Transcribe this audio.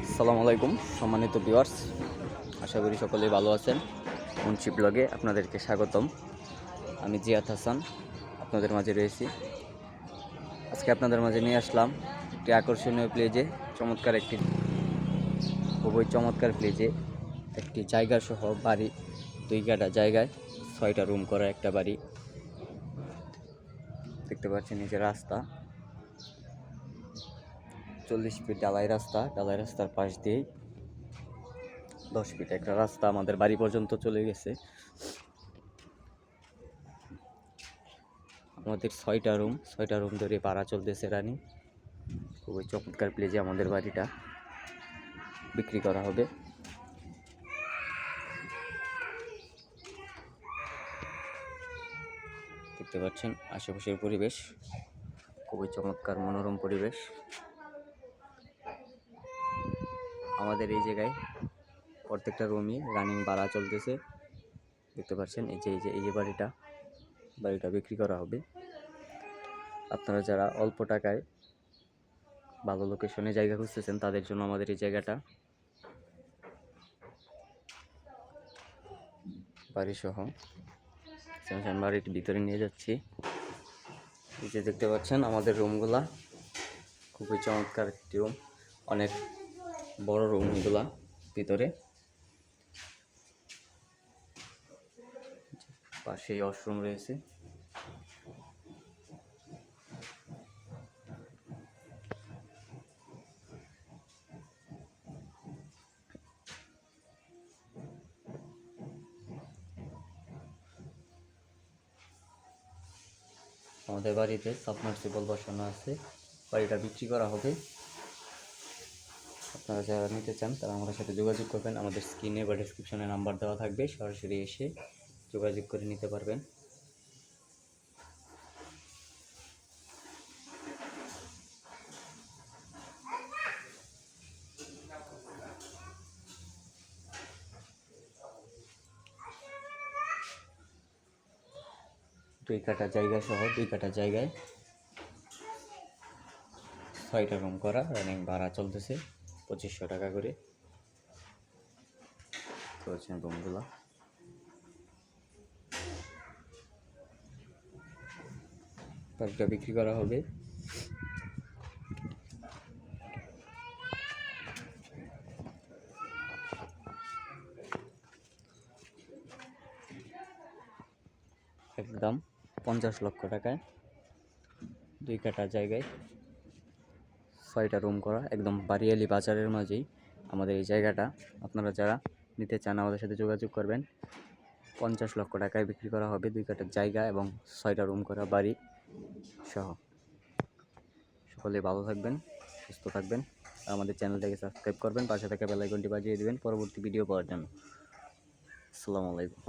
আসসালামু আলাইকুম সম্মানিত ভিউয়ার্স, আশা করি সকলেই ভালো আছেন। মুন্সি ব্লগে আপনাদেরকে স্বাগতম। আমি জিয়াদ হাসান আপনাদের মাঝে রয়েছি। আজকে আপনাদের মাঝে নিয়ে আসলাম একটি আকর্ষণীয় প্লেজে, খুবই চমৎকার প্লেজে একটি জায়গা সহ বাড়ি, 2 কাঠা জায়গায় 6টা রুম করা একটা বাড়ি। দেখতে পাচ্ছেন এই যে রাস্তা, 40 ফিট ঢালাই রাস্তার পাশ দিয়েই 10 ফিট একটা রাস্তা আমাদের বাড়ি পর্যন্ত চলে গেছে। আমাদের 6টা রুম ধরে ভাড়া চলতেছে রানি। খুবই চমৎকার প্লেজে আমাদের বাড়িটা বিক্রি করা হবে। দেখতে পাচ্ছেন আশেপাশের পরিবেশ খুবই চমৎকার, মনোরম পরিবেশ। আমাদের এই জায়গায় প্রত্যেকটা রুমই রানিং ভাড়া চলতেছে। দেখতে পাচ্ছেন এই যে বাড়িটা বিক্রি করা হবে। আপনারা যারা অল্প টাকায় ভালো লোকেশনে জায়গা খুঁজতেছেন তাদের জন্য আমাদের এই জায়গাটা বাড়ি সহ। বাড়ির ভিতরে নিয়ে যাচ্ছি। এই যে দেখতে পাচ্ছেন আমাদের রুমগুলা খুবই চমৎকার একটি রুম, অনেক বড় রুমগুলা ভিতরে। পাশেই ওয়াশরুম রয়েছে। আমাদের বাড়িতে সাবমার্সিবল বসানো আছে। বাড়িটা বিক্রি করা হবে। আপনারা যারা নিতে চান তারা আমাদের সাথে যোগাযোগ করবেন। আমাদের স্ক্রিনে বা ডেসক্রিপশনে নাম্বার দেওয়া থাকবে, সরাসরি এসে যোগাযোগ করে নিতে পারবেন। দুই কাঠা জায়গা সহ 2 কাঠা জায়গায় 6টা রুম করা, রানিং ভাড়া চলতেছে 2500 টাকা করে। করেছেন রুমগুলো। বাড়িটা বিক্রি করা হবে। একদম 50 লক্ষ টাকায় 2 কাঠা জায়গায় 6টা রুম করা, একদম বাড়িয়ালি বাজারের মাঝেই আমাদের এই জায়গাটা। আপনারা যারা নিতে চান আমাদের সাথে যোগাযোগ করবেন। 50 লক্ষ টাকায় বিক্রি করা হবে 2 কাঠার জায়গা এবং 6টা রুম করা বাড়ি সহ। সকলে ভালো থাকবেন, সুস্থ থাকবেন। আর আমাদের চ্যানেলটাকে সাবস্ক্রাইব করবেন, পাশে থাকা বেল আইকনটি বাজিয়ে দেবেন পরবর্তী ভিডিও পাওয়ার জন্য। আসসালামু আলাইকুম।